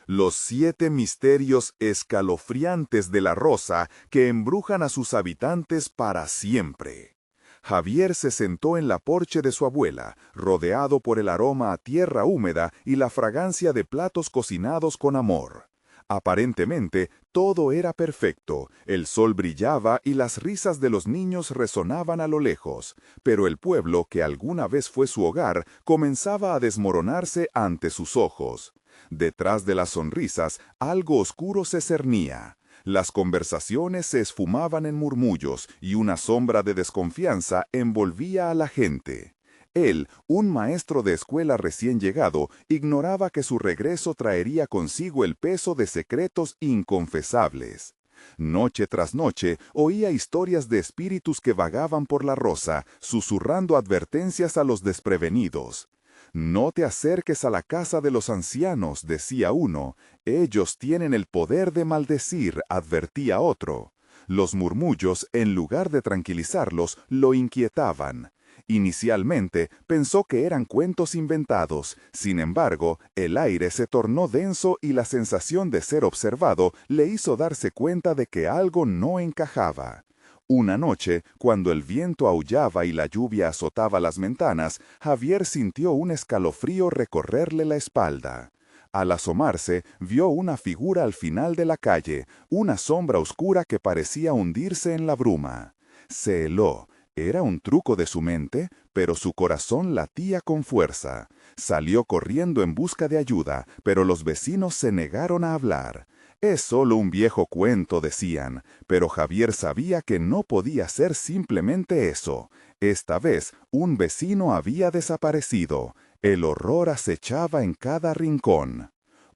Los 7 misterios escalofriantes de la rosa que embrujan a sus habitantes para siempre. Javier se sentó en la porche de su abuela, rodeado por el aroma a tierra húmeda y la fragancia de platos cocinados con amor. Aparentemente, todo era perfecto, el sol brillaba y las risas de los niños resonaban a lo lejos, pero el pueblo, que alguna vez fue su hogar, comenzaba a desmoronarse ante sus ojos. Detrás de las sonrisas, algo oscuro se cernía. Las conversaciones se esfumaban en murmullos y una sombra de desconfianza envolvía a la gente. Él, un maestro de escuela recién llegado, ignoraba que su regreso traería consigo el peso de secretos inconfesables. Noche tras noche oía historias de espíritus que vagaban por la rosa, susurrando advertencias a los desprevenidos. «No te acerques a la casa de los ancianos», decía uno. «Ellos tienen el poder de maldecir», advertía otro. Los murmullos, en lugar de tranquilizarlos, lo inquietaban. Inicialmente pensó que eran cuentos inventados, sin embargo, el aire se tornó denso y la sensación de ser observado le hizo darse cuenta de que algo no encajaba. Una noche, cuando el viento aullaba y la lluvia azotaba las ventanas, Javier sintió un escalofrío recorrerle la espalda. Al asomarse, vio una figura al final de la calle, una sombra oscura que parecía hundirse en la bruma. Se heló. Era un truco de su mente, pero su corazón latía con fuerza. Salió corriendo en busca de ayuda, pero los vecinos se negaron a hablar. «Es solo un viejo cuento», decían, pero Javier sabía que no podía ser simplemente eso. Esta vez, un vecino había desaparecido. El horror acechaba en cada rincón.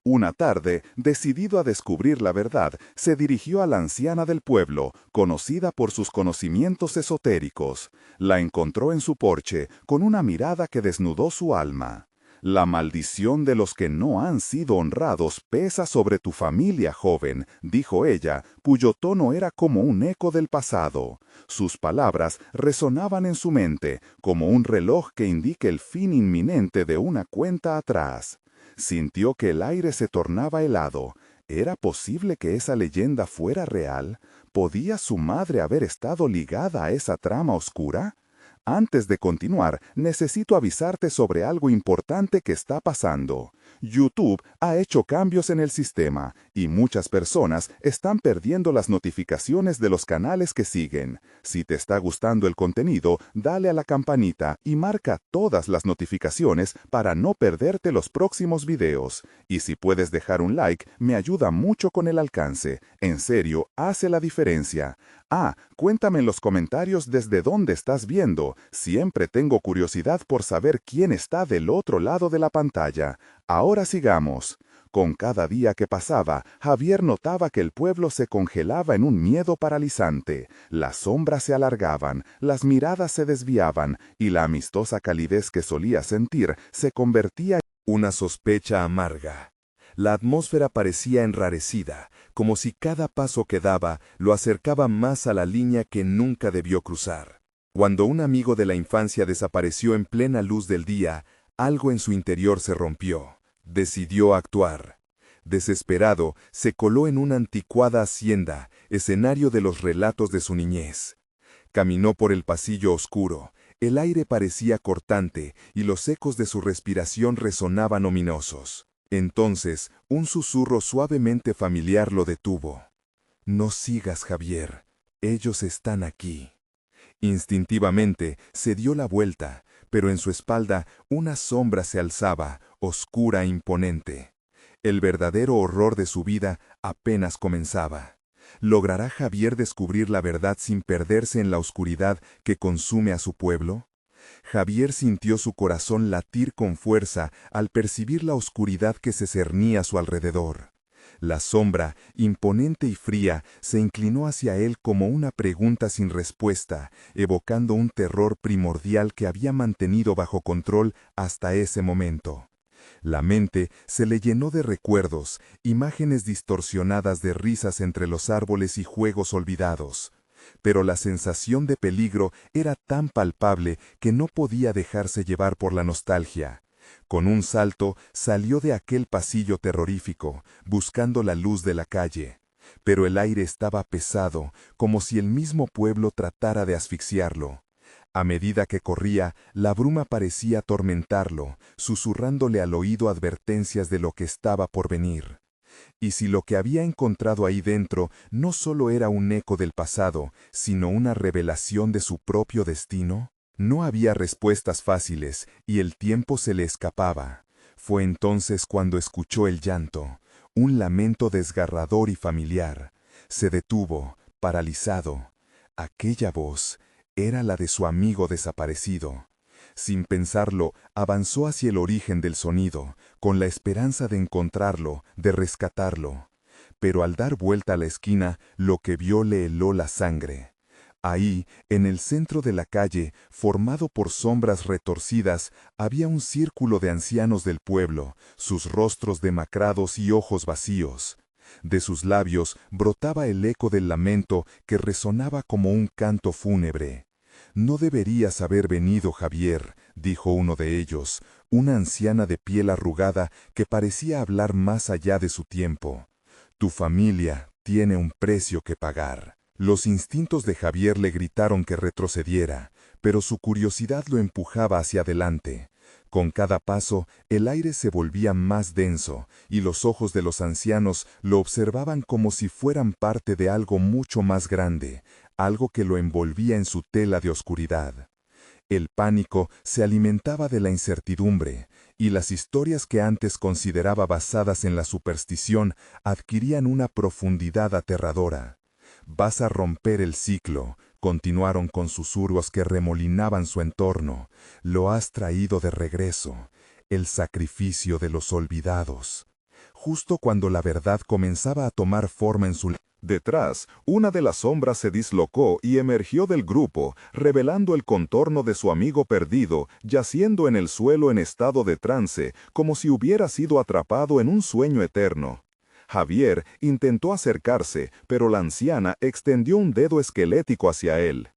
Una tarde, decidido a descubrir la verdad, se dirigió a la anciana del pueblo, conocida por sus conocimientos esotéricos. La encontró en su porche, con una mirada que desnudó su alma. «La maldición de los que no han sido honrados pesa sobre tu familia, joven», dijo ella, cuyo tono era como un eco del pasado. Sus palabras resonaban en su mente, como un reloj que indica el fin inminente de una cuenta atrás. Sintió que el aire se tornaba helado. ¿Era posible que esa leyenda fuera real? ¿Podía su madre haber estado ligada a esa trama oscura? Antes de continuar, necesito avisarte sobre algo importante que está pasando. YouTube ha hecho cambios en el sistema y muchas personas están perdiendo las notificaciones de los canales que siguen. Si te está gustando el contenido, dale a la campanita y marca todas las notificaciones para no perderte los próximos videos. Y si puedes dejar un like, me ayuda mucho con el alcance. En serio, hace la diferencia. Cuéntame en los comentarios desde dónde estás viendo. Siempre tengo curiosidad por saber quién está del otro lado de la pantalla. Ahora sigamos. Con cada día que pasaba, Javier notaba que el pueblo se congelaba en un miedo paralizante. Las sombras se alargaban, las miradas se desviaban, y la amistosa calidez que solía sentir se convertía en una sospecha amarga. La atmósfera parecía enrarecida, como si cada paso que daba lo acercaba más a la línea que nunca debió cruzar. Cuando un amigo de la infancia desapareció en plena luz del día, algo en su interior se rompió. Decidió actuar. Desesperado, se coló en una anticuada hacienda, escenario de los relatos de su niñez. Caminó por el pasillo oscuro. El aire parecía cortante y los ecos de su respiración resonaban ominosos. Entonces, un susurro suavemente familiar lo detuvo. «No sigas, Javier. Ellos están aquí». Instintivamente, se dio la vuelta, pero en su espalda una sombra se alzaba, oscura e imponente. El verdadero horror de su vida apenas comenzaba. ¿Logrará Javier descubrir la verdad sin perderse en la oscuridad que consume a su pueblo? Javier sintió su corazón latir con fuerza al percibir la oscuridad que se cernía a su alrededor. La sombra, imponente y fría, se inclinó hacia él como una pregunta sin respuesta, evocando un terror primordial que había mantenido bajo control hasta ese momento. La mente se le llenó de recuerdos, imágenes distorsionadas de risas entre los árboles y juegos olvidados. Pero la sensación de peligro era tan palpable que no podía dejarse llevar por la nostalgia. Con un salto salió de aquel pasillo terrorífico, buscando la luz de la calle. Pero el aire estaba pesado, como si el mismo pueblo tratara de asfixiarlo. A medida que corría, la bruma parecía atormentarlo, susurrándole al oído advertencias de lo que estaba por venir. Y si lo que había encontrado ahí dentro no solo era un eco del pasado, sino una revelación de su propio destino. No había respuestas fáciles, y el tiempo se le escapaba. Fue entonces cuando escuchó el llanto, un lamento desgarrador y familiar. Se detuvo, paralizado. Aquella voz era la de su amigo desaparecido. Sin pensarlo, avanzó hacia el origen del sonido, con la esperanza de encontrarlo, de rescatarlo. Pero al dar vuelta a la esquina, lo que vio le heló la sangre. Ahí, en el centro de la calle, formado por sombras retorcidas, había un círculo de ancianos del pueblo, sus rostros demacrados y ojos vacíos. De sus labios brotaba el eco del lamento que resonaba como un canto fúnebre. «No deberías haber venido, Javier», dijo uno de ellos, una anciana de piel arrugada que parecía hablar más allá de su tiempo. «Tu familia tiene un precio que pagar». Los instintos de Javier le gritaron que retrocediera, pero su curiosidad lo empujaba hacia adelante. Con cada paso, el aire se volvía más denso, y los ojos de los ancianos lo observaban como si fueran parte de algo mucho más grande, algo que lo envolvía en su tela de oscuridad. El pánico se alimentaba de la incertidumbre, y las historias que antes consideraba basadas en la superstición adquirían una profundidad aterradora. «Vas a romper el ciclo», continuaron con susurros que remolinaban su entorno. «Lo has traído de regreso, el sacrificio de los olvidados». Justo cuando la verdad comenzaba a tomar forma en su... Detrás, una de las sombras se dislocó y emergió del grupo, revelando el contorno de su amigo perdido, yaciendo en el suelo en estado de trance, como si hubiera sido atrapado en un sueño eterno. Javier intentó acercarse, pero la anciana extendió un dedo esquelético hacia él.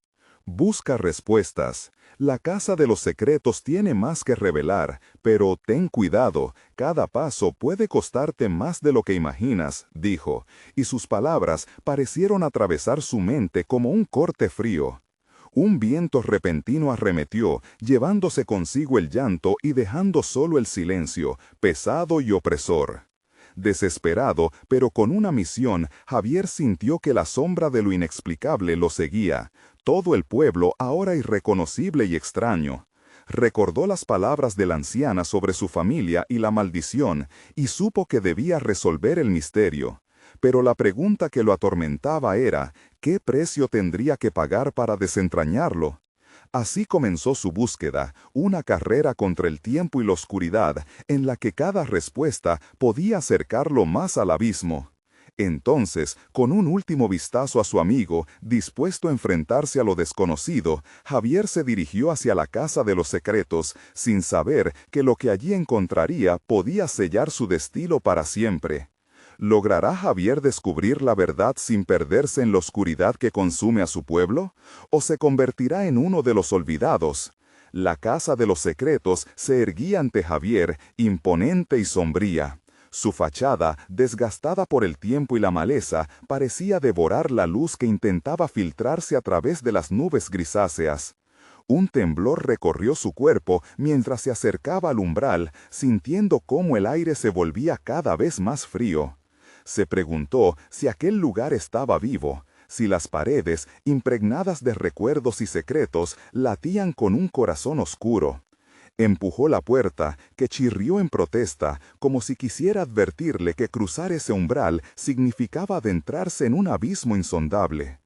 «Busca respuestas. La casa de los secretos tiene más que revelar, pero ten cuidado, cada paso puede costarte más de lo que imaginas», dijo, y sus palabras parecieron atravesar su mente como un corte frío. Un viento repentino arremetió, llevándose consigo el llanto y dejando solo el silencio, pesado y opresor. Desesperado, pero con una misión, Javier sintió que la sombra de lo inexplicable lo seguía. Todo el pueblo, ahora irreconocible y extraño. Recordó las palabras de la anciana sobre su familia y la maldición, y supo que debía resolver el misterio. Pero la pregunta que lo atormentaba era, ¿qué precio tendría que pagar para desentrañarlo? Así comenzó su búsqueda, una carrera contra el tiempo y la oscuridad, en la que cada respuesta podía acercarlo más al abismo. Entonces, con un último vistazo a su amigo, dispuesto a enfrentarse a lo desconocido, Javier se dirigió hacia la casa de los secretos, sin saber que lo que allí encontraría podía sellar su destino para siempre. ¿Logrará Javier descubrir la verdad sin perderse en la oscuridad que consume a su pueblo? ¿O se convertirá en uno de los olvidados? La casa de los secretos se erguía ante Javier, imponente y sombría. Su fachada, desgastada por el tiempo y la maleza, parecía devorar la luz que intentaba filtrarse a través de las nubes grisáceas. Un temblor recorrió su cuerpo mientras se acercaba al umbral, sintiendo cómo el aire se volvía cada vez más frío. Se preguntó si aquel lugar estaba vivo, si las paredes, impregnadas de recuerdos y secretos, latían con un corazón oscuro. Empujó la puerta, que chirrió en protesta, como si quisiera advertirle que cruzar ese umbral significaba adentrarse en un abismo insondable.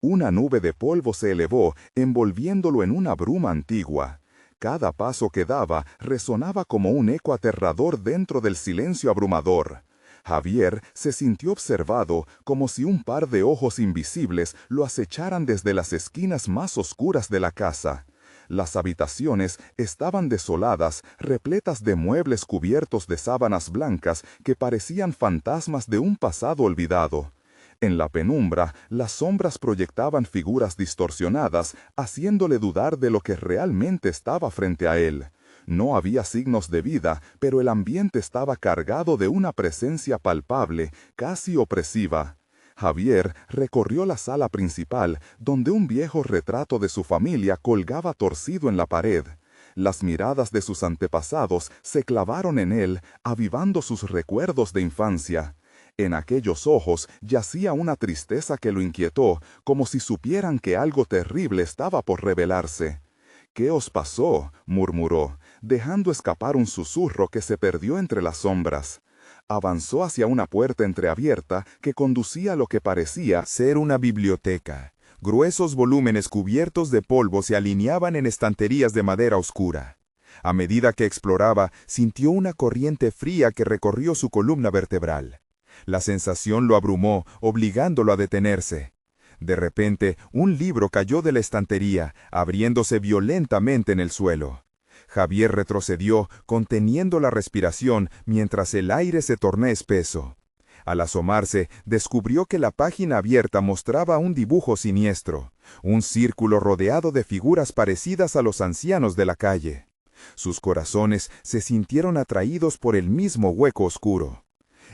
Una nube de polvo se elevó, envolviéndolo en una bruma antigua. Cada paso que daba resonaba como un eco aterrador dentro del silencio abrumador. Javier se sintió observado, como si un par de ojos invisibles lo acecharan desde las esquinas más oscuras de la casa. Las habitaciones estaban desoladas, repletas de muebles cubiertos de sábanas blancas que parecían fantasmas de un pasado olvidado. En la penumbra, las sombras proyectaban figuras distorsionadas, haciéndole dudar de lo que realmente estaba frente a él. No había signos de vida, pero el ambiente estaba cargado de una presencia palpable, casi opresiva. Javier recorrió la sala principal, donde un viejo retrato de su familia colgaba torcido en la pared. Las miradas de sus antepasados se clavaron en él, avivando sus recuerdos de infancia. En aquellos ojos yacía una tristeza que lo inquietó, como si supieran que algo terrible estaba por revelarse. «¿Qué os pasó?», murmuró, dejando escapar un susurro que se perdió entre las sombras. Avanzó hacia una puerta entreabierta que conducía a lo que parecía ser una biblioteca. Gruesos volúmenes cubiertos de polvo se alineaban en estanterías de madera oscura. A medida que exploraba, sintió una corriente fría que recorrió su columna vertebral. La sensación lo abrumó, obligándolo a detenerse. De repente, un libro cayó de la estantería, abriéndose violentamente en el suelo. Javier retrocedió, conteniendo la respiración, mientras el aire se tornó espeso. Al asomarse, descubrió que la página abierta mostraba un dibujo siniestro, un círculo rodeado de figuras parecidas a los ancianos de la calle. Sus corazones se sintieron atraídos por el mismo hueco oscuro.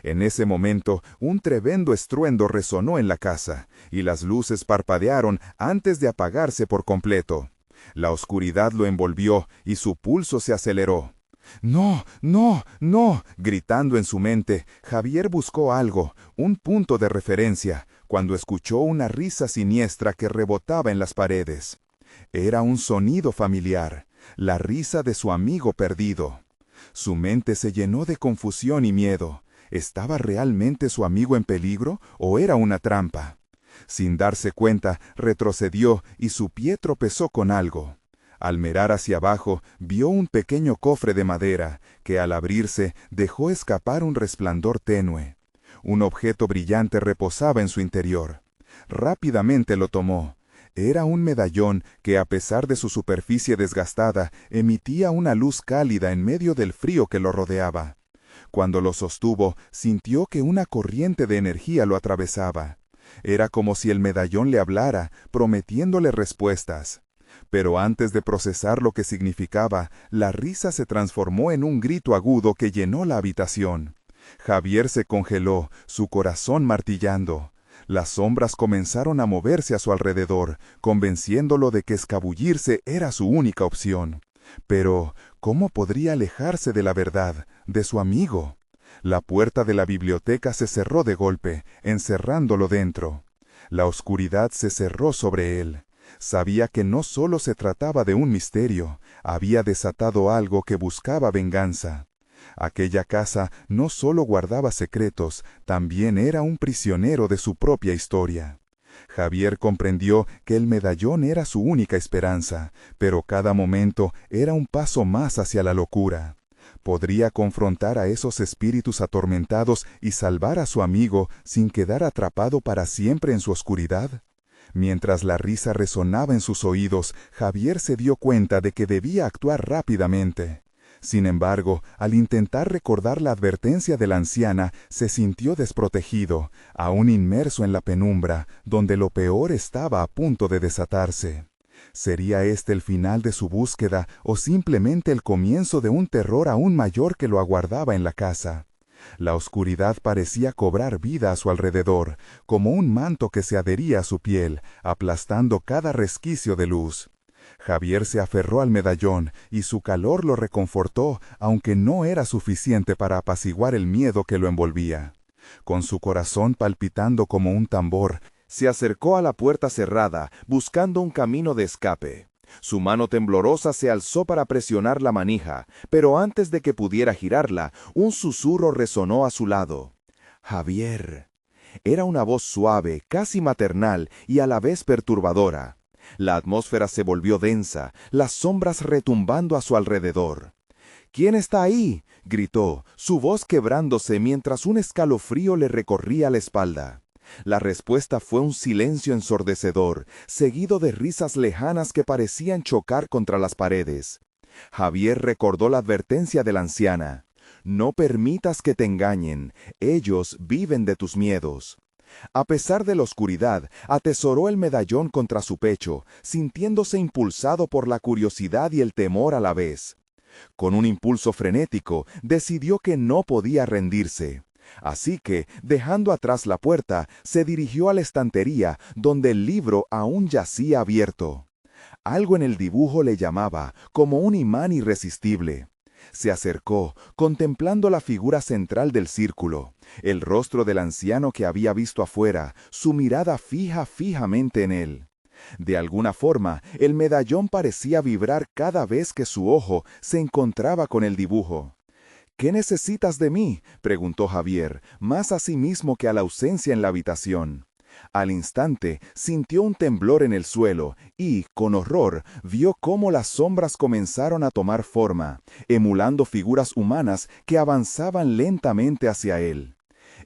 En ese momento, un tremendo estruendo resonó en la casa, y las luces parpadearon antes de apagarse por completo. La oscuridad lo envolvió y su pulso se aceleró. «¡No, no, no!», gritando en su mente, Javier buscó algo, un punto de referencia, cuando escuchó una risa siniestra que rebotaba en las paredes. Era un sonido familiar, la risa de su amigo perdido. Su mente se llenó de confusión y miedo. ¿Estaba realmente su amigo en peligro o era una trampa? Sin darse cuenta, retrocedió y su pie tropezó con algo. Al mirar hacia abajo, vio un pequeño cofre de madera, que al abrirse dejó escapar un resplandor tenue. Un objeto brillante reposaba en su interior. Rápidamente lo tomó. Era un medallón que, a pesar de su superficie desgastada, emitía una luz cálida en medio del frío que lo rodeaba. Cuando lo sostuvo, sintió que una corriente de energía lo atravesaba. Era como si el medallón le hablara, prometiéndole respuestas. Pero antes de procesar lo que significaba, la risa se transformó en un grito agudo que llenó la habitación. Javier se congeló, su corazón martillando. Las sombras comenzaron a moverse a su alrededor, convenciéndolo de que escabullirse era su única opción. Pero, ¿cómo podría alejarse de la verdad, de su amigo? La puerta de la biblioteca se cerró de golpe, encerrándolo dentro. La oscuridad se cerró sobre él. Sabía que no solo se trataba de un misterio, había desatado algo que buscaba venganza. Aquella casa no solo guardaba secretos, también era un prisionero de su propia historia. Javier comprendió que el medallón era su única esperanza, pero cada momento era un paso más hacia la locura. ¿Podría confrontar a esos espíritus atormentados y salvar a su amigo sin quedar atrapado para siempre en su oscuridad? Mientras la risa resonaba en sus oídos, Javier se dio cuenta de que debía actuar rápidamente. Sin embargo, al intentar recordar la advertencia de la anciana, se sintió desprotegido, aún inmerso en la penumbra, donde lo peor estaba a punto de desatarse. ¿Sería este el final de su búsqueda o simplemente el comienzo de un terror aún mayor que lo aguardaba en la casa? La oscuridad parecía cobrar vida a su alrededor, como un manto que se adhería a su piel, aplastando cada resquicio de luz. Javier se aferró al medallón y su calor lo reconfortó, aunque no era suficiente para apaciguar el miedo que lo envolvía. Con su corazón palpitando como un tambor, se acercó a la puerta cerrada, buscando un camino de escape. Su mano temblorosa se alzó para presionar la manija, pero antes de que pudiera girarla, un susurro resonó a su lado. «Javier». Era una voz suave, casi maternal y a la vez perturbadora. La atmósfera se volvió densa, las sombras retumbando a su alrededor. «¿Quién está ahí?», gritó, su voz quebrándose mientras un escalofrío le recorría la espalda. La respuesta fue un silencio ensordecedor, seguido de risas lejanas que parecían chocar contra las paredes. Javier recordó la advertencia de la anciana. «No permitas que te engañen, ellos viven de tus miedos». A pesar de la oscuridad, atesoró el medallón contra su pecho, sintiéndose impulsado por la curiosidad y el temor a la vez. Con un impulso frenético, decidió que no podía rendirse. Así que, dejando atrás la puerta, se dirigió a la estantería, donde el libro aún yacía abierto. Algo en el dibujo le llamaba, como un imán irresistible. Se acercó, contemplando la figura central del círculo, el rostro del anciano que había visto afuera, su mirada fijamente en él. De alguna forma, el medallón parecía vibrar cada vez que su ojo se encontraba con el dibujo. «¿Qué necesitas de mí?», preguntó Javier, más a sí mismo que a la ausencia en la habitación. Al instante, sintió un temblor en el suelo y, con horror, vio cómo las sombras comenzaron a tomar forma, emulando figuras humanas que avanzaban lentamente hacia él.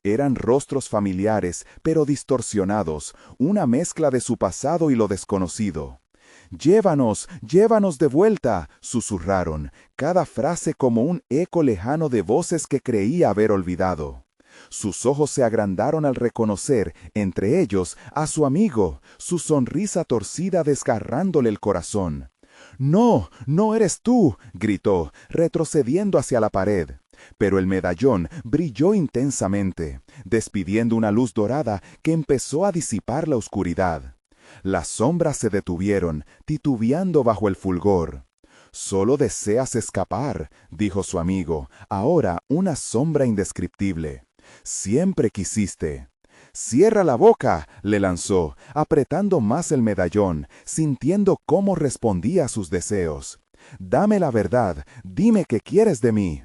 Eran rostros familiares, pero distorsionados, una mezcla de su pasado y lo desconocido. «Llévanos, llévanos de vuelta», susurraron, cada frase como un eco lejano de voces que creía haber olvidado. Sus ojos se agrandaron al reconocer, entre ellos, a su amigo, su sonrisa torcida desgarrándole el corazón. «No, no eres tú», gritó, retrocediendo hacia la pared. Pero el medallón brilló intensamente, despidiendo una luz dorada que empezó a disipar la oscuridad. Las sombras se detuvieron, titubeando bajo el fulgor. «Solo deseas escapar», dijo su amigo, ahora una sombra indescriptible. «Siempre quisiste». «Cierra la boca», le lanzó, apretando más el medallón, sintiendo cómo respondía a sus deseos. «Dame la verdad, dime qué quieres de mí».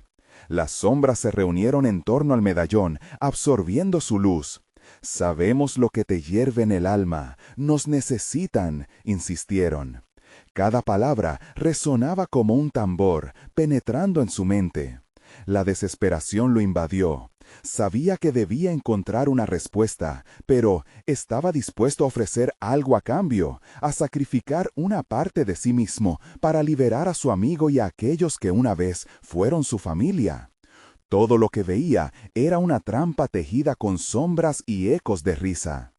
Las sombras se reunieron en torno al medallón, absorbiendo su luz. «Sabemos lo que te hierve en el alma, nos necesitan», insistieron. Cada palabra resonaba como un tambor, penetrando en su mente. La desesperación lo invadió. Sabía que debía encontrar una respuesta, pero estaba dispuesto a ofrecer algo a cambio, a sacrificar una parte de sí mismo para liberar a su amigo y a aquellos que una vez fueron su familia. Todo lo que veía era una trampa tejida con sombras y ecos de risa.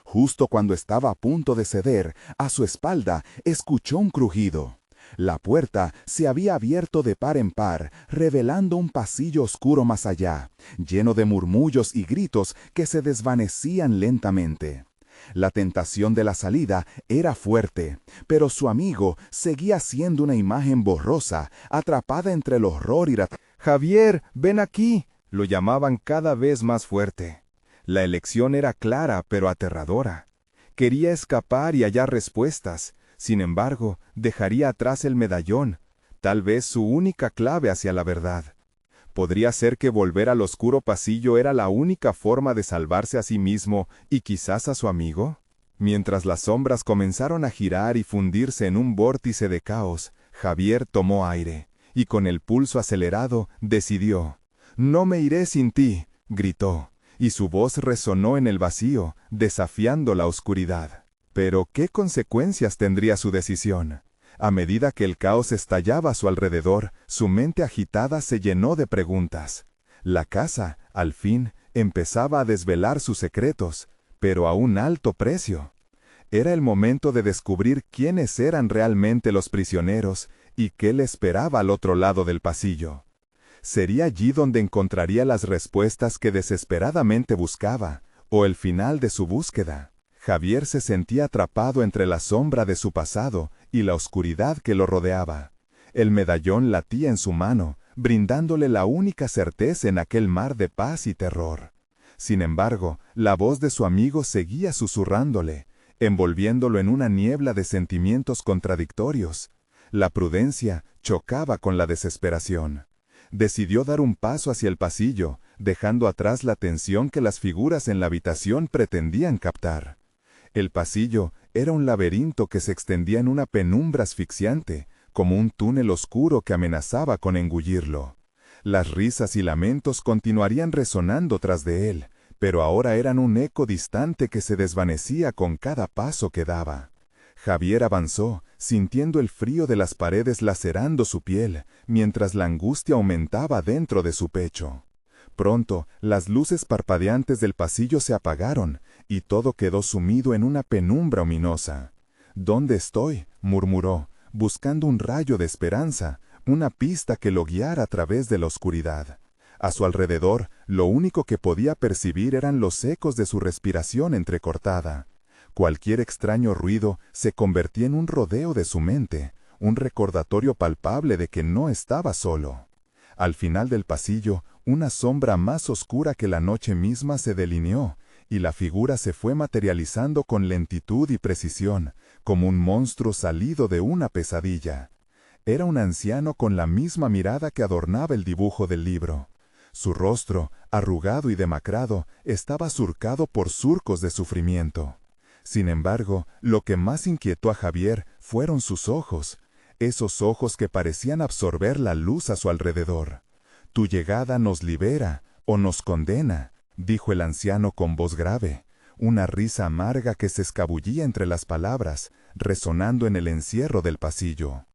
Justo cuando estaba a punto de ceder, a su espalda escuchó un crujido. La puerta se había abierto de par en par, revelando un pasillo oscuro más allá, lleno de murmullos y gritos que se desvanecían lentamente. La tentación de la salida era fuerte, pero su amigo seguía siendo una imagen borrosa, atrapada entre el horror y la... «Javier, ven aquí», lo llamaban cada vez más fuerte. La elección era clara, pero aterradora. Quería escapar y hallar respuestas. Sin embargo, dejaría atrás el medallón, tal vez su única clave hacia la verdad. ¿Podría ser que volver al oscuro pasillo era la única forma de salvarse a sí mismo y quizás a su amigo? Mientras las sombras comenzaron a girar y fundirse en un vórtice de caos, Javier tomó aire, y con el pulso acelerado, decidió. «No me iré sin ti», gritó, y su voz resonó en el vacío, desafiando la oscuridad. Pero, ¿qué consecuencias tendría su decisión? A medida que el caos estallaba a su alrededor, su mente agitada se llenó de preguntas. La casa, al fin, empezaba a desvelar sus secretos, pero a un alto precio. Era el momento de descubrir quiénes eran realmente los prisioneros y qué le esperaba al otro lado del pasillo. ¿Sería allí donde encontraría las respuestas que desesperadamente buscaba, o el final de su búsqueda? Javier se sentía atrapado entre la sombra de su pasado y la oscuridad que lo rodeaba. El medallón latía en su mano, brindándole la única certeza en aquel mar de paz y terror. Sin embargo, la voz de su amigo seguía susurrándole, envolviéndolo en una niebla de sentimientos contradictorios. La prudencia chocaba con la desesperación. Decidió dar un paso hacia el pasillo, dejando atrás la tensión que las figuras en la habitación pretendían captar. El pasillo era un laberinto que se extendía en una penumbra asfixiante, como un túnel oscuro que amenazaba con engullirlo. Las risas y lamentos continuarían resonando tras de él, pero ahora eran un eco distante que se desvanecía con cada paso que daba. Javier avanzó, sintiendo el frío de las paredes lacerando su piel, mientras la angustia aumentaba dentro de su pecho. Pronto, las luces parpadeantes del pasillo se apagaron, y todo quedó sumido en una penumbra ominosa. «¿Dónde estoy?», murmuró, buscando un rayo de esperanza, una pista que lo guiara a través de la oscuridad. A su alrededor, lo único que podía percibir eran los ecos de su respiración entrecortada. Cualquier extraño ruido se convertía en un rodeo de su mente, un recordatorio palpable de que no estaba solo. Al final del pasillo, una sombra más oscura que la noche misma se delineó, y la figura se fue materializando con lentitud y precisión, como un monstruo salido de una pesadilla. Era un anciano con la misma mirada que adornaba el dibujo del libro. Su rostro, arrugado y demacrado, estaba surcado por surcos de sufrimiento. Sin embargo, lo que más inquietó a Javier fueron sus ojos, esos ojos que parecían absorber la luz a su alrededor. «Tu llegada nos libera o nos condena», dijo el anciano con voz grave, una risa amarga que se escabullía entre las palabras, resonando en el encierro del pasillo.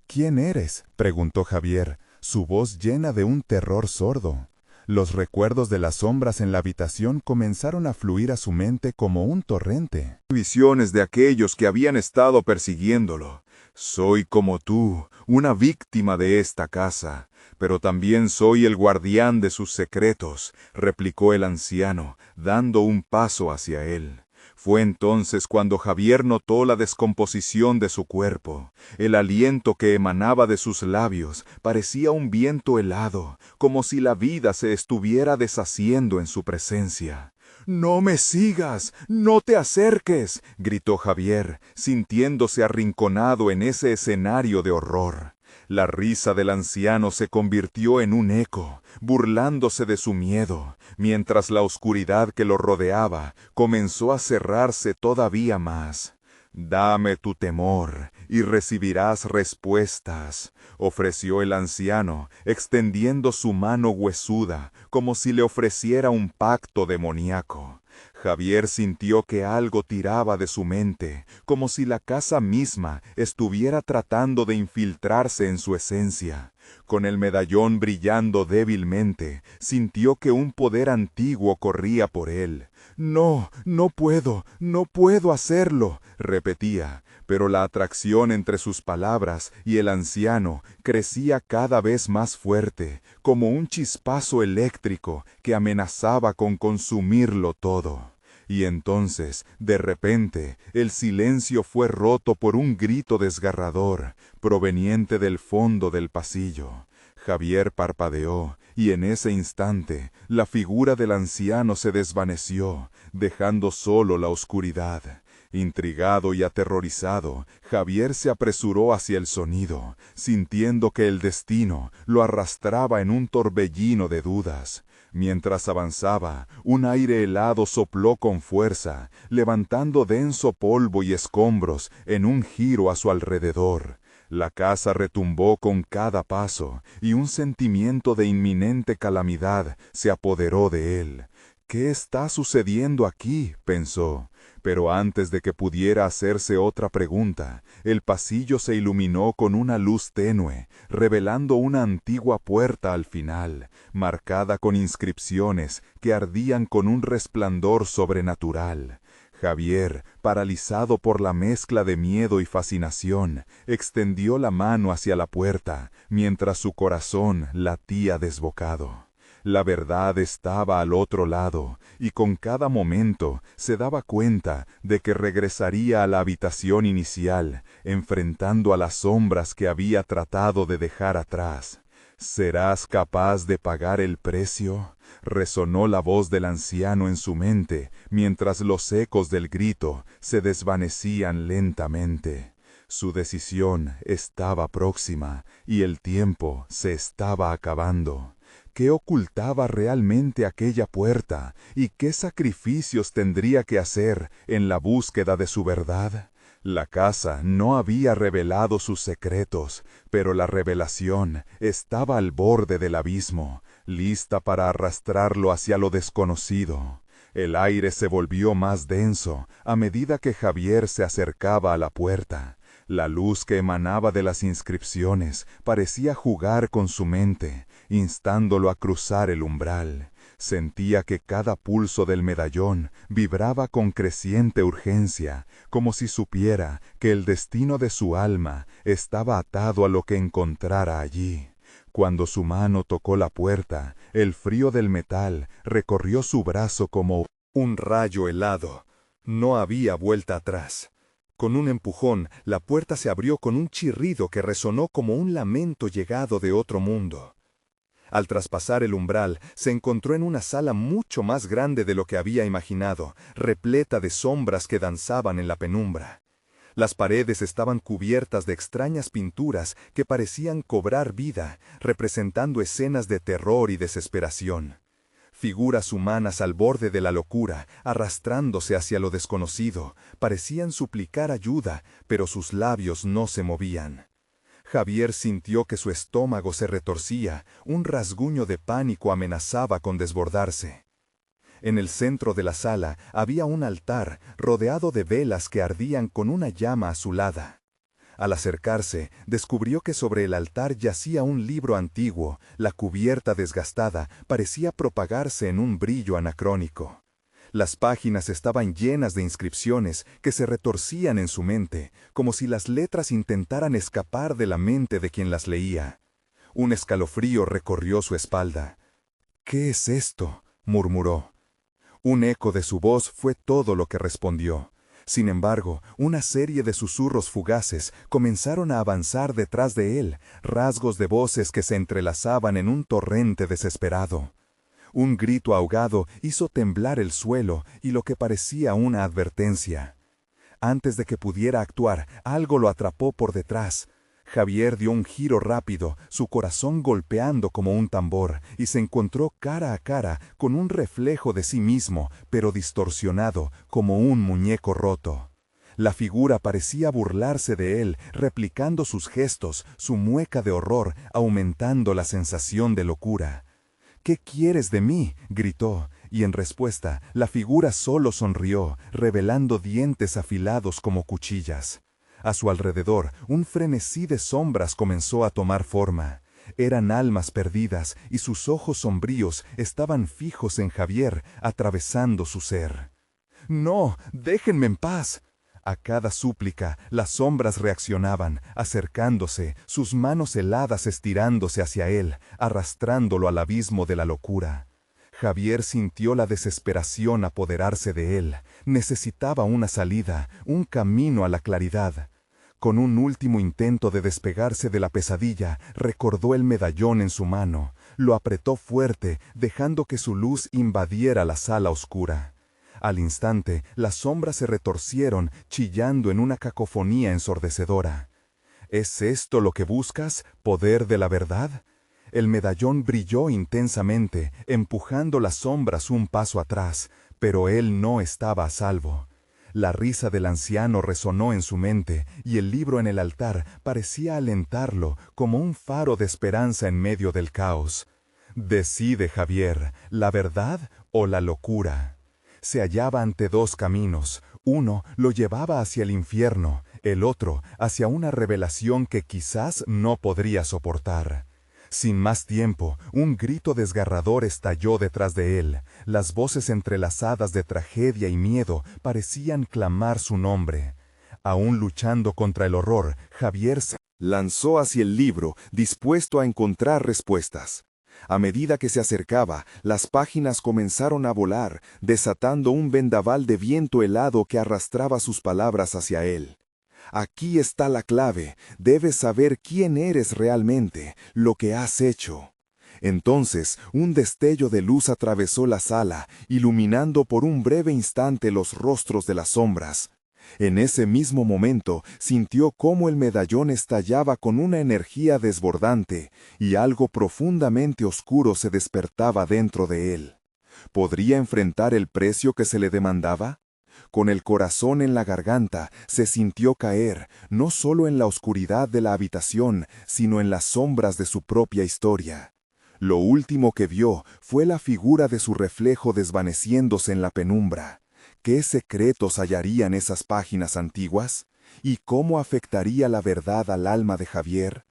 «¿Quién eres?», preguntó Javier, su voz llena de un terror sordo. Los recuerdos de las sombras en la habitación comenzaron a fluir a su mente como un torrente. Visiones de aquellos que habían estado persiguiéndolo. Soy como tú, una víctima de esta casa, pero también soy el guardián de sus secretos, replicó el anciano, dando un paso hacia él. Fue entonces cuando Javier notó la descomposición de su cuerpo. El aliento que emanaba de sus labios parecía un viento helado, como si la vida se estuviera deshaciendo en su presencia. «¡No me sigas! ¡No te acerques!», gritó Javier, sintiéndose arrinconado en ese escenario de horror. La risa del anciano se convirtió en un eco, burlándose de su miedo, mientras la oscuridad que lo rodeaba comenzó a cerrarse todavía más. «Dame tu temor y recibirás respuestas», ofreció el anciano, extendiendo su mano huesuda, como si le ofreciera un pacto demoníaco. Javier sintió que algo tiraba de su mente, como si la casa misma estuviera tratando de infiltrarse en su esencia. Con el medallón brillando débilmente, sintió que un poder antiguo corría por él. «No, no puedo hacerlo», repetía, pero la atracción entre sus palabras y el anciano crecía cada vez más fuerte, como un chispazo eléctrico que amenazaba con consumirlo todo. Y entonces, de repente, el silencio fue roto por un grito desgarrador, proveniente del fondo del pasillo. Javier parpadeó, y en ese instante, la figura del anciano se desvaneció, dejando solo la oscuridad. Intrigado y aterrorizado, Javier se apresuró hacia el sonido, sintiendo que el destino lo arrastraba en un torbellino de dudas. Mientras avanzaba, un aire helado sopló con fuerza, levantando denso polvo y escombros en un giro a su alrededor. La casa retumbó con cada paso, y un sentimiento de inminente calamidad se apoderó de él. «¿Qué está sucediendo aquí?», pensó. Pero antes de que pudiera hacerse otra pregunta, el pasillo se iluminó con una luz tenue, revelando una antigua puerta al final, marcada con inscripciones que ardían con un resplandor sobrenatural. Javier, paralizado por la mezcla de miedo y fascinación, extendió la mano hacia la puerta, mientras su corazón latía desbocado. La verdad estaba al otro lado, y con cada momento se daba cuenta de que regresaría a la habitación inicial, enfrentando a las sombras que había tratado de dejar atrás. «¿Serás capaz de pagar el precio?», resonó la voz del anciano en su mente, mientras los ecos del grito se desvanecían lentamente. Su decisión estaba próxima, y el tiempo se estaba acabando. ¿Qué ocultaba realmente aquella puerta, y qué sacrificios tendría que hacer en la búsqueda de su verdad? La casa no había revelado sus secretos, pero la revelación estaba al borde del abismo, lista para arrastrarlo hacia lo desconocido. El aire se volvió más denso a medida que Javier se acercaba a la puerta. La luz que emanaba de las inscripciones parecía jugar con su mente, instándolo a cruzar el umbral. Sentía que cada pulso del medallón vibraba con creciente urgencia, como si supiera que el destino de su alma estaba atado a lo que encontrara allí. Cuando su mano tocó la puerta, el frío del metal recorrió su brazo como un rayo helado. No había vuelta atrás. Con un empujón, la puerta se abrió con un chirrido que resonó como un lamento llegado de otro mundo. Al traspasar el umbral, se encontró en una sala mucho más grande de lo que había imaginado, repleta de sombras que danzaban en la penumbra. Las paredes estaban cubiertas de extrañas pinturas que parecían cobrar vida, representando escenas de terror y desesperación. Figuras humanas al borde de la locura, arrastrándose hacia lo desconocido, parecían suplicar ayuda, pero sus labios no se movían. Javier sintió que su estómago se retorcía, un rasguño de pánico amenazaba con desbordarse. En el centro de la sala había un altar rodeado de velas que ardían con una llama azulada. Al acercarse, descubrió que sobre el altar yacía un libro antiguo, la cubierta desgastada parecía propagarse en un brillo anacrónico. Las páginas estaban llenas de inscripciones que se retorcían en su mente, como si las letras intentaran escapar de la mente de quien las leía. Un escalofrío recorrió su espalda. «¿Qué es esto?», murmuró. Un eco de su voz fue todo lo que respondió. Sin embargo, una serie de susurros fugaces comenzaron a avanzar detrás de él, rasgos de voces que se entrelazaban en un torrente desesperado. Un grito ahogado hizo temblar el suelo y lo que parecía una advertencia. Antes de que pudiera actuar, algo lo atrapó por detrás. Javier dio un giro rápido, su corazón golpeando como un tambor, y se encontró cara a cara con un reflejo de sí mismo, pero distorsionado, como un muñeco roto. La figura parecía burlarse de él, replicando sus gestos, su mueca de horror, aumentando la sensación de locura. «¿Qué quieres de mí?», gritó, y en respuesta, la figura solo sonrió, revelando dientes afilados como cuchillas. A su alrededor, un frenesí de sombras comenzó a tomar forma. Eran almas perdidas, y sus ojos sombríos estaban fijos en Javier, atravesando su ser. «¡No! ¡Déjenme en paz!». A cada súplica, las sombras reaccionaban, acercándose, sus manos heladas estirándose hacia él, arrastrándolo al abismo de la locura. Javier sintió la desesperación apoderarse de él. Necesitaba una salida, un camino a la claridad. Con un último intento de despegarse de la pesadilla, recordó el medallón en su mano. Lo apretó fuerte, dejando que su luz invadiera la sala oscura. Al instante, las sombras se retorcieron, chillando en una cacofonía ensordecedora. ¿Es esto lo que buscas, poder de la verdad? El medallón brilló intensamente, empujando las sombras un paso atrás, pero él no estaba a salvo. La risa del anciano resonó en su mente, y el libro en el altar parecía alentarlo como un faro de esperanza en medio del caos. Decide, Javier, ¿la verdad o la locura? Se hallaba ante dos caminos. Uno lo llevaba hacia el infierno, el otro hacia una revelación que quizás no podría soportar. Sin más tiempo, un grito desgarrador estalló detrás de él. Las voces entrelazadas de tragedia y miedo parecían clamar su nombre. Aún luchando contra el horror, Javier se lanzó hacia el libro, dispuesto a encontrar respuestas. A medida que se acercaba, las páginas comenzaron a volar, desatando un vendaval de viento helado que arrastraba sus palabras hacia él. Aquí está la clave, debes saber quién eres realmente, lo que has hecho. Entonces, un destello de luz atravesó la sala, iluminando por un breve instante los rostros de las sombras. En ese mismo momento, sintió cómo el medallón estallaba con una energía desbordante, y algo profundamente oscuro se despertaba dentro de él. ¿Podría enfrentar el precio que se le demandaba? Con el corazón en la garganta, se sintió caer, no solo en la oscuridad de la habitación, sino en las sombras de su propia historia. Lo último que vio fue la figura de su reflejo desvaneciéndose en la penumbra. ¿Qué secretos hallarían esas páginas antiguas? ¿Y cómo afectaría la verdad al alma de Javier?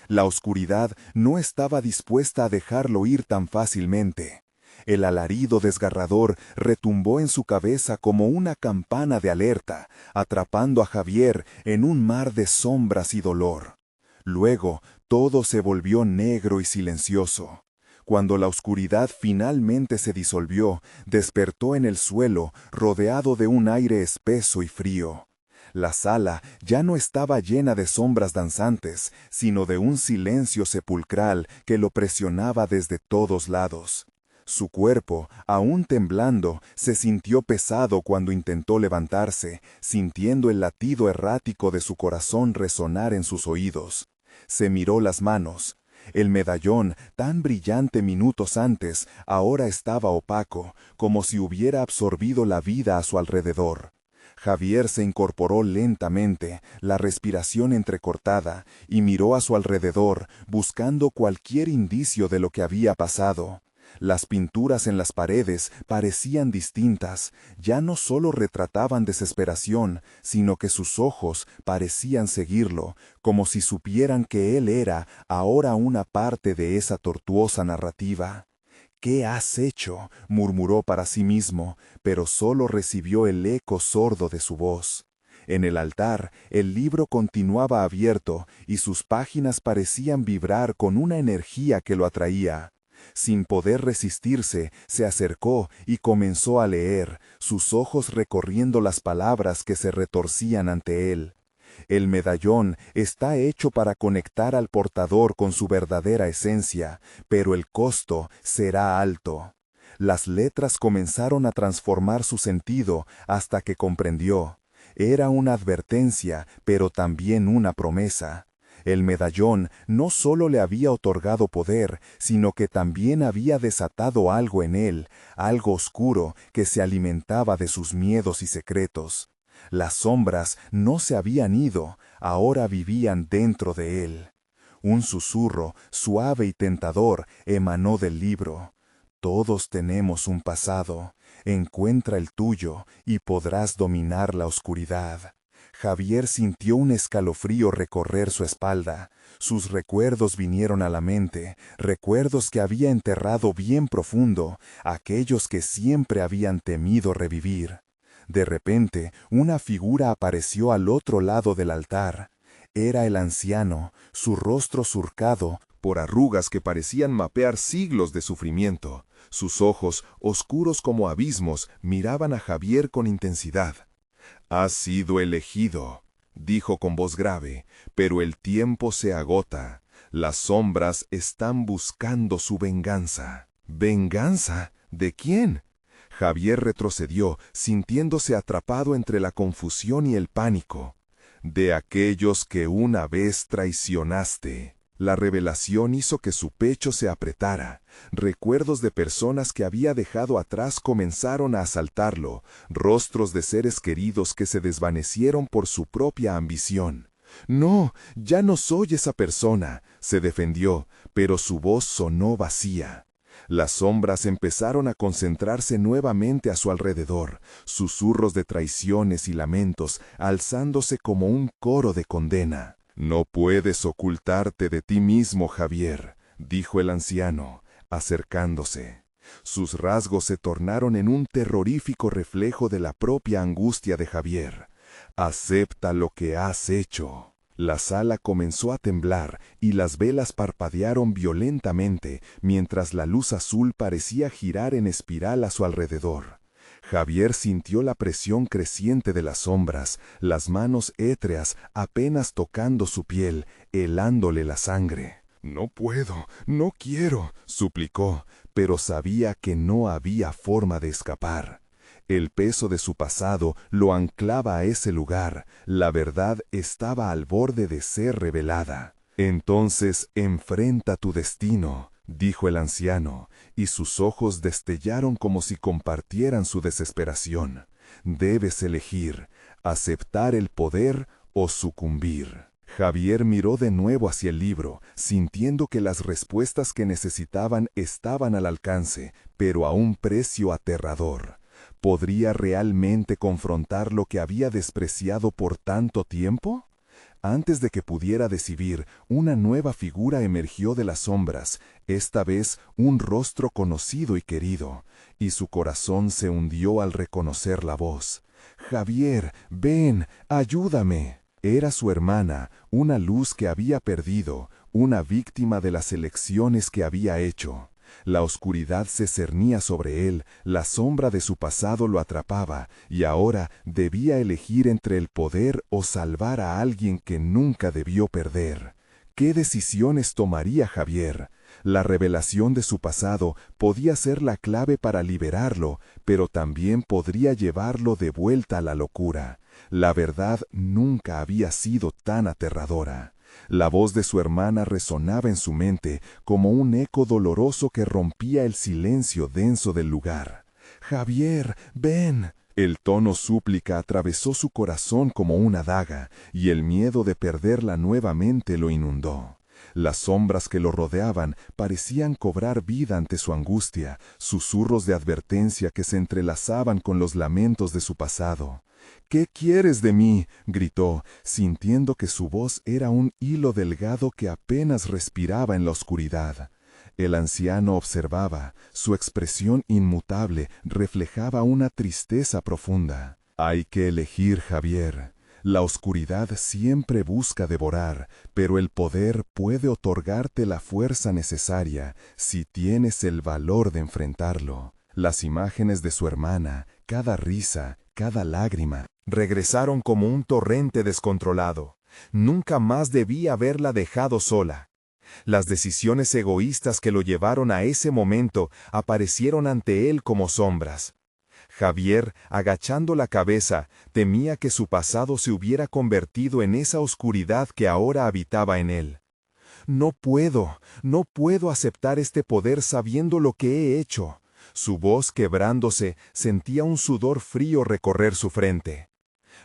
La oscuridad no estaba dispuesta a dejarlo ir tan fácilmente. El alarido desgarrador retumbó en su cabeza como una campana de alerta, atrapando a Javier en un mar de sombras y dolor. Luego, todo se volvió negro y silencioso. Cuando la oscuridad finalmente se disolvió, despertó en el suelo, rodeado de un aire espeso y frío. La sala ya no estaba llena de sombras danzantes, sino de un silencio sepulcral que lo presionaba desde todos lados. Su cuerpo, aún temblando, se sintió pesado cuando intentó levantarse, sintiendo el latido errático de su corazón resonar en sus oídos. Se miró las manos. El medallón, tan brillante minutos antes, ahora estaba opaco, como si hubiera absorbido la vida a su alrededor. Javier se incorporó lentamente, la respiración entrecortada, y miró a su alrededor, buscando cualquier indicio de lo que había pasado. Las pinturas en las paredes parecían distintas, ya no solo retrataban desesperación, sino que sus ojos parecían seguirlo, como si supieran que él era ahora una parte de esa tortuosa narrativa. «¿Qué has hecho?», murmuró para sí mismo, pero solo recibió el eco sordo de su voz. En el altar, el libro continuaba abierto y sus páginas parecían vibrar con una energía que lo atraía. Sin poder resistirse, se acercó y comenzó a leer, sus ojos recorriendo las palabras que se retorcían ante él. El medallón está hecho para conectar al portador con su verdadera esencia, pero el costo será alto. Las letras comenzaron a transformar su sentido hasta que comprendió. Era una advertencia, pero también una promesa. El medallón no solo le había otorgado poder, sino que también había desatado algo en él, algo oscuro que se alimentaba de sus miedos y secretos. Las sombras no se habían ido, ahora vivían dentro de él. Un susurro, suave y tentador, emanó del libro. Todos tenemos un pasado. Encuentra el tuyo y podrás dominar la oscuridad. Javier sintió un escalofrío recorrer su espalda. Sus recuerdos vinieron a la mente, recuerdos que había enterrado bien profundo, aquellos que siempre habían temido revivir. De repente, una figura apareció al otro lado del altar. Era el anciano, su rostro surcado por arrugas que parecían mapear siglos de sufrimiento. Sus ojos, oscuros como abismos, miraban a Javier con intensidad. «Has sido elegido», dijo con voz grave, «pero el tiempo se agota. Las sombras están buscando su venganza». «¿Venganza? ¿De quién?». Javier retrocedió, sintiéndose atrapado entre la confusión y el pánico. «De aquellos que una vez traicionaste». La revelación hizo que su pecho se apretara. Recuerdos de personas que había dejado atrás comenzaron a asaltarlo, rostros de seres queridos que se desvanecieron por su propia ambición. «No, ya no soy esa persona», se defendió, pero su voz sonó vacía. Las sombras empezaron a concentrarse nuevamente a su alrededor, susurros de traiciones y lamentos, alzándose como un coro de condena. «No puedes ocultarte de ti mismo, Javier», dijo el anciano, acercándose. Sus rasgos se tornaron en un terrorífico reflejo de la propia angustia de Javier. «Acepta lo que has hecho». La sala comenzó a temblar y las velas parpadearon violentamente, mientras la luz azul parecía girar en espiral a su alrededor. Javier sintió la presión creciente de las sombras, las manos étreas apenas tocando su piel, helándole la sangre. «No puedo, no quiero», suplicó, pero sabía que no había forma de escapar. El peso de su pasado lo anclaba a ese lugar, la verdad estaba al borde de ser revelada. «Entonces enfrenta tu destino», dijo el anciano, y sus ojos destellaron como si compartieran su desesperación. «Debes elegir, aceptar el poder o sucumbir». Javier miró de nuevo hacia el libro, sintiendo que las respuestas que necesitaban estaban al alcance, pero a un precio aterrador. ¿Podría realmente confrontar lo que había despreciado por tanto tiempo? Antes de que pudiera decidir, una nueva figura emergió de las sombras, esta vez un rostro conocido y querido, y su corazón se hundió al reconocer la voz. «Javier, ven, ayúdame». Era su hermana, una luz que había perdido, una víctima de las elecciones que había hecho. La oscuridad se cernía sobre él, la sombra de su pasado lo atrapaba, y ahora debía elegir entre el poder o salvar a alguien que nunca debió perder. ¿Qué decisiones tomaría Javier? La revelación de su pasado podía ser la clave para liberarlo, pero también podría llevarlo de vuelta a la locura. La verdad nunca había sido tan aterradora. La voz de su hermana resonaba en su mente como un eco doloroso que rompía el silencio denso del lugar. «Javier, ven». El tono súplica atravesó su corazón como una daga, y el miedo de perderla nuevamente lo inundó. Las sombras que lo rodeaban parecían cobrar vida ante su angustia, susurros de advertencia que se entrelazaban con los lamentos de su pasado. «¿Qué quieres de mí?», gritó, sintiendo que su voz era un hilo delgado que apenas respiraba en la oscuridad. El anciano observaba, su expresión inmutable reflejaba una tristeza profunda. «Hay que elegir, Javier. La oscuridad siempre busca devorar, pero el poder puede otorgarte la fuerza necesaria si tienes el valor de enfrentarlo». Las imágenes de su hermana, cada risa, cada lágrima, regresaron como un torrente descontrolado. Nunca más debía haberla dejado sola. Las decisiones egoístas que lo llevaron a ese momento aparecieron ante él como sombras. Javier, agachando la cabeza, temía que su pasado se hubiera convertido en esa oscuridad que ahora habitaba en él. «No puedo aceptar este poder sabiendo lo que he hecho». Su voz quebrándose, sentía un sudor frío recorrer su frente.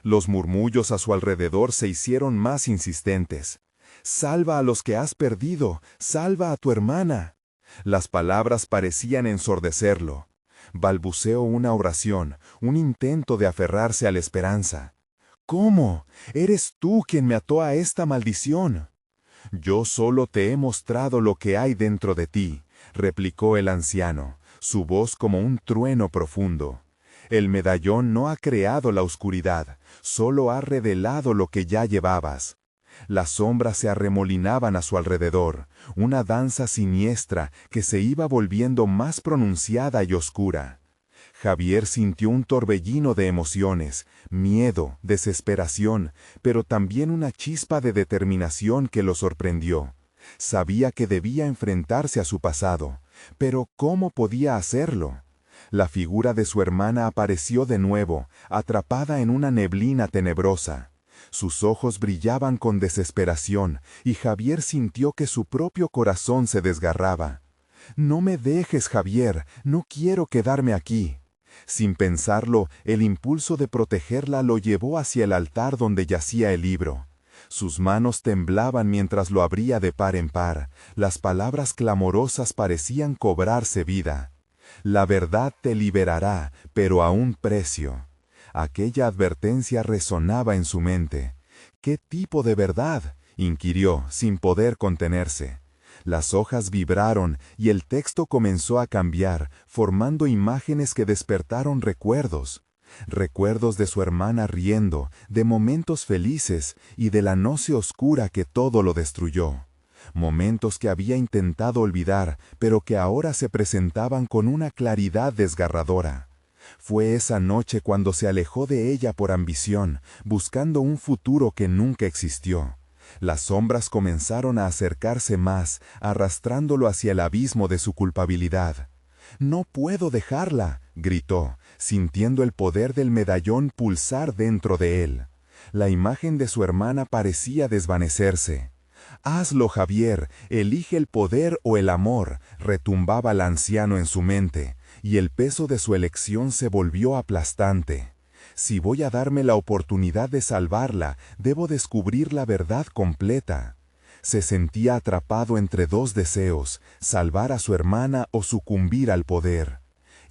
Los murmullos a su alrededor se hicieron más insistentes. «Salva a los que has perdido, salva a tu hermana». Las palabras parecían ensordecerlo. Balbuceó una oración, un intento de aferrarse a la esperanza. «¿Cómo? Eres tú quien me ató a esta maldición». «Yo solo te he mostrado lo que hay dentro de ti», replicó el anciano, su voz como un trueno profundo. «El medallón no ha creado la oscuridad, solo ha revelado lo que ya llevabas». Las sombras se arremolinaban a su alrededor, una danza siniestra que se iba volviendo más pronunciada y oscura. Javier sintió un torbellino de emociones, miedo, desesperación, pero también una chispa de determinación que lo sorprendió. Sabía que debía enfrentarse a su pasado, pero ¿cómo podía hacerlo? La figura de su hermana apareció de nuevo, atrapada en una neblina tenebrosa. Sus ojos brillaban con desesperación, y Javier sintió que su propio corazón se desgarraba. «No me dejes, Javier, no quiero quedarme aquí». Sin pensarlo, el impulso de protegerla lo llevó hacia el altar donde yacía el libro. Sus manos temblaban mientras lo abría de par en par. Las palabras clamorosas parecían cobrarse vida. «La verdad te liberará, pero a un precio». Aquella advertencia resonaba en su mente. «¿Qué tipo de verdad?», inquirió, sin poder contenerse. Las hojas vibraron y el texto comenzó a cambiar, formando imágenes que despertaron recuerdos. Recuerdos de su hermana riendo, de momentos felices y de la noche oscura que todo lo destruyó. Momentos que había intentado olvidar, pero que ahora se presentaban con una claridad desgarradora. Fue esa noche cuando se alejó de ella por ambición, buscando un futuro que nunca existió. Las sombras comenzaron a acercarse más, arrastrándolo hacia el abismo de su culpabilidad. «No puedo dejarla», gritó, sintiendo el poder del medallón pulsar dentro de él. La imagen de su hermana parecía desvanecerse. «Hazlo, Javier, elige el poder o el amor», retumbaba el anciano en su mente, y el peso de su elección se volvió aplastante. «Si voy a darme la oportunidad de salvarla, debo descubrir la verdad completa». Se sentía atrapado entre dos deseos, salvar a su hermana o sucumbir al poder.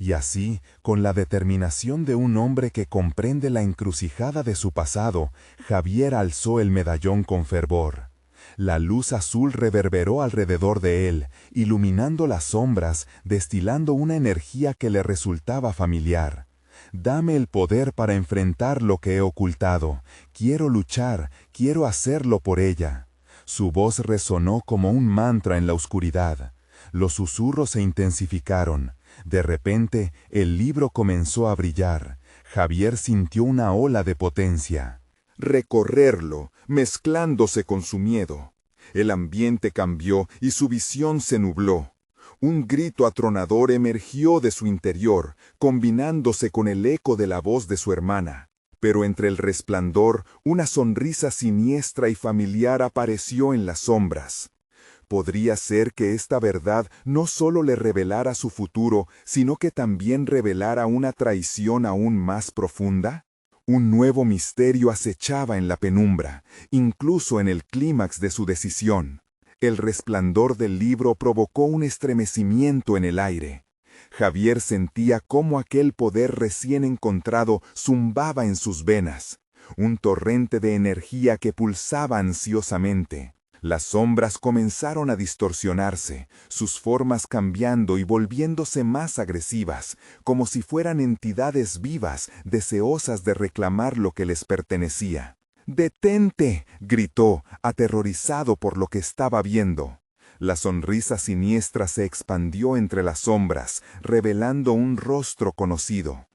Y así, con la determinación de un hombre que comprende la encrucijada de su pasado, Javier alzó el medallón con fervor. La luz azul reverberó alrededor de él, iluminando las sombras, destilando una energía que le resultaba familiar. Dame el poder para enfrentar lo que he ocultado. Quiero luchar, quiero hacerlo por ella. Su voz resonó como un mantra en la oscuridad. Los susurros se intensificaron. De repente, el libro comenzó a brillar. Javier sintió una ola de potencia. Recorrerlo, mezclándose con su miedo. El ambiente cambió y su visión se nubló. Un grito atronador emergió de su interior, combinándose con el eco de la voz de su hermana. Pero entre el resplandor, una sonrisa siniestra y familiar apareció en las sombras. ¿Podría ser que esta verdad no solo le revelara su futuro, sino que también revelara una traición aún más profunda? Un nuevo misterio acechaba en la penumbra, incluso en el clímax de su decisión. El resplandor del libro provocó un estremecimiento en el aire. Javier sentía cómo aquel poder recién encontrado zumbaba en sus venas, un torrente de energía que pulsaba ansiosamente. Las sombras comenzaron a distorsionarse, sus formas cambiando y volviéndose más agresivas, como si fueran entidades vivas, deseosas de reclamar lo que les pertenecía. «¡Detente!», gritó, aterrorizado por lo que estaba viendo. La sonrisa siniestra se expandió entre las sombras, revelando un rostro conocido.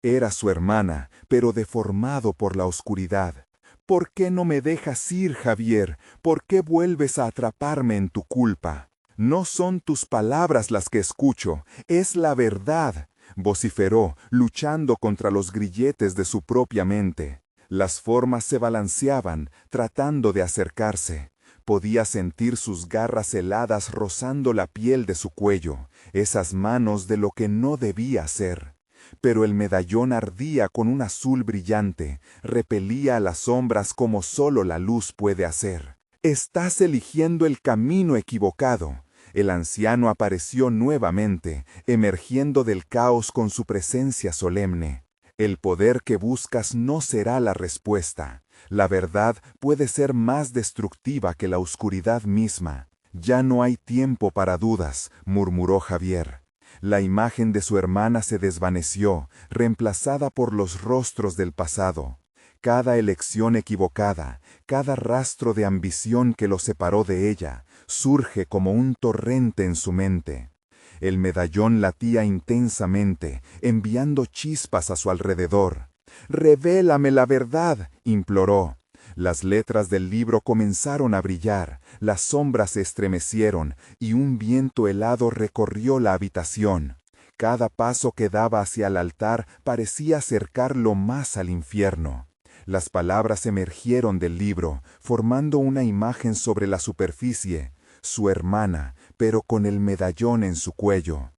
Era su hermana, pero deformado por la oscuridad. «¿Por qué no me dejas ir, Javier? ¿Por qué vuelves a atraparme en tu culpa? No son tus palabras las que escucho, es la verdad», vociferó, luchando contra los grilletes de su propia mente. Las formas se balanceaban, tratando de acercarse. Podía sentir sus garras heladas rozando la piel de su cuello, esas manos de lo que no debía ser. Pero el medallón ardía con un azul brillante, repelía a las sombras como solo la luz puede hacer. «Estás eligiendo el camino equivocado». El anciano apareció nuevamente, emergiendo del caos con su presencia solemne. «El poder que buscas no será la respuesta. La verdad puede ser más destructiva que la oscuridad misma». «Ya no hay tiempo para dudas», murmuró Javier. La imagen de su hermana se desvaneció, reemplazada por los rostros del pasado. Cada elección equivocada, cada rastro de ambición que lo separó de ella, surge como un torrente en su mente. El medallón latía intensamente, enviando chispas a su alrededor. «Revélame la verdad», imploró. Las letras del libro comenzaron a brillar, las sombras se estremecieron y un viento helado recorrió la habitación. Cada paso que daba hacia el altar parecía acercarlo más al infierno. Las palabras emergieron del libro, formando una imagen sobre la superficie, su hermana, pero con el medallón en su cuello.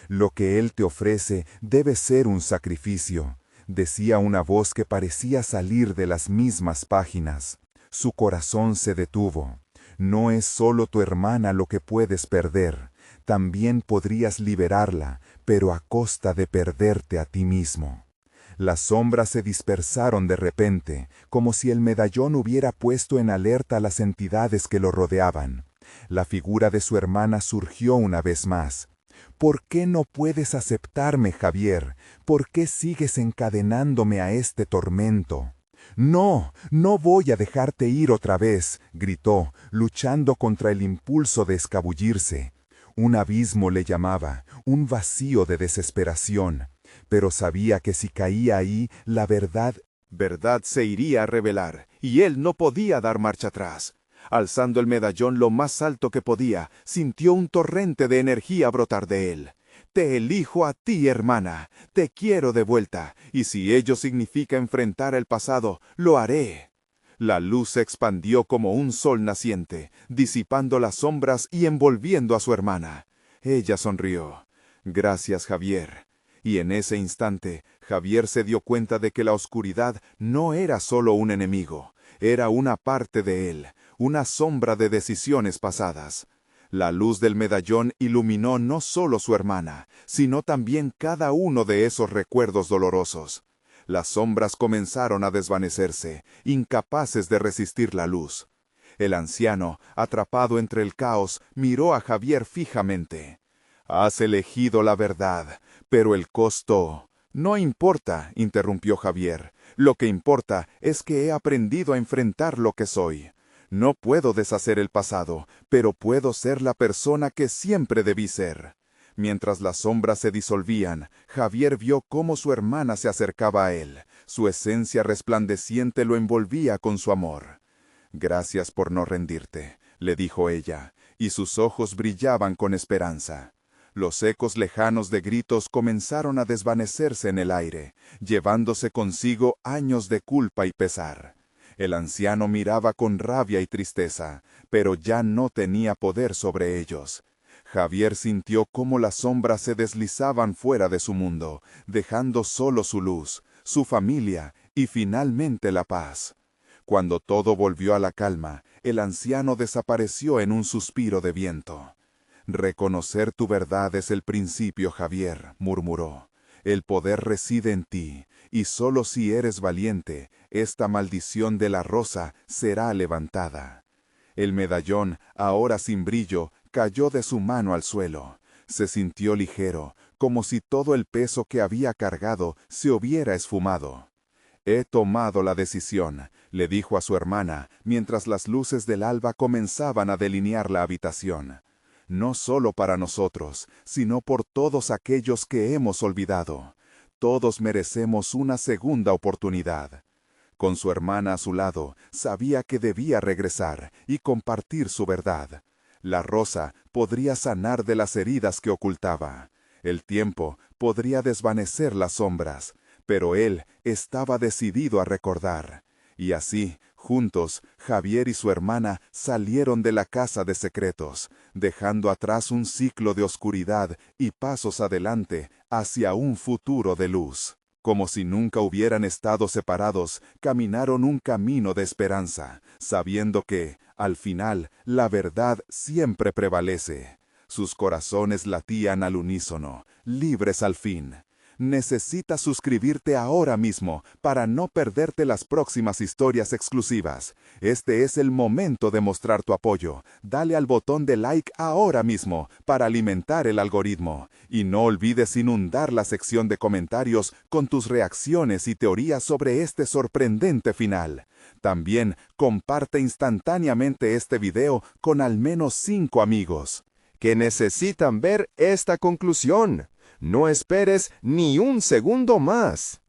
«Lo que él te ofrece debe ser un sacrificio», decía una voz que parecía salir de las mismas páginas. Su corazón se detuvo. «No es solo tu hermana lo que puedes perder. También podrías liberarla, pero a costa de perderte a ti mismo». Las sombras se dispersaron de repente, como si el medallón hubiera puesto en alerta a las entidades que lo rodeaban. La figura de su hermana surgió una vez más. «¿Por qué no puedes aceptarme, Javier? ¿Por qué sigues encadenándome a este tormento?» «No, no voy a dejarte ir otra vez», gritó, luchando contra el impulso de escabullirse. Un abismo le llamaba, un vacío de desesperación, pero sabía que si caía ahí, la verdad se iría a revelar, y él no podía dar marcha atrás. Alzando el medallón lo más alto que podía, sintió un torrente de energía brotar de él. «Te elijo a ti, hermana, te quiero de vuelta, y si ello significa enfrentar el pasado, lo haré». La luz se expandió como un sol naciente, disipando las sombras y envolviendo a su hermana. Ella sonrió. «Gracias, Javier». Y en ese instante, Javier se dio cuenta de que la oscuridad no era solo un enemigo, era una parte de él, una sombra de decisiones pasadas. La luz del medallón iluminó no solo su hermana, sino también cada uno de esos recuerdos dolorosos. Las sombras comenzaron a desvanecerse, incapaces de resistir la luz. El anciano, atrapado entre el caos, miró a Javier fijamente. «Has elegido la verdad, pero el costo...» «No importa», interrumpió Javier. «Lo que importa es que he aprendido a enfrentar lo que soy. No puedo deshacer el pasado, pero puedo ser la persona que siempre debí ser». Mientras las sombras se disolvían, Javier vio cómo su hermana se acercaba a él. Su esencia resplandeciente lo envolvía con su amor. «Gracias por no rendirte», le dijo ella, y sus ojos brillaban con esperanza. Los ecos lejanos de gritos comenzaron a desvanecerse en el aire, llevándose consigo años de culpa y pesar. El anciano miraba con rabia y tristeza, pero ya no tenía poder sobre ellos. Javier sintió cómo las sombras se deslizaban fuera de su mundo, dejando solo su luz, su familia y finalmente la paz. Cuando todo volvió a la calma, el anciano desapareció en un suspiro de viento. «Reconocer tu verdad es el principio, Javier», murmuró. «El poder reside en ti, y solo si eres valiente, esta maldición de la rosa será levantada». El medallón, ahora sin brillo, cayó de su mano al suelo. Se sintió ligero, como si todo el peso que había cargado se hubiera esfumado. «He tomado la decisión», le dijo a su hermana, mientras las luces del alba comenzaban a delinear la habitación. «No solo para nosotros, sino por todos aquellos que hemos olvidado. Todos merecemos una segunda oportunidad». Con su hermana a su lado, sabía que debía regresar y compartir su verdad. La rosa podría sanar de las heridas que ocultaba. El tiempo podría desvanecer las sombras, pero él estaba decidido a recordar. Y así, juntos, Javier y su hermana salieron de la casa de secretos, dejando atrás un ciclo de oscuridad y pasos adelante hacia un futuro de luz. Como si nunca hubieran estado separados, caminaron un camino de esperanza, sabiendo que, al final, la verdad siempre prevalece. Sus corazones latían al unísono, libres al fin. Necesitas suscribirte ahora mismo para no perderte las próximas historias exclusivas. Este es el momento de mostrar tu apoyo. Dale al botón de like ahora mismo para alimentar el algoritmo. Y no olvides inundar la sección de comentarios con tus reacciones y teorías sobre este sorprendente final. También comparte instantáneamente este video con al menos 5 amigos que necesitan ver esta conclusión. No esperes ni un segundo más.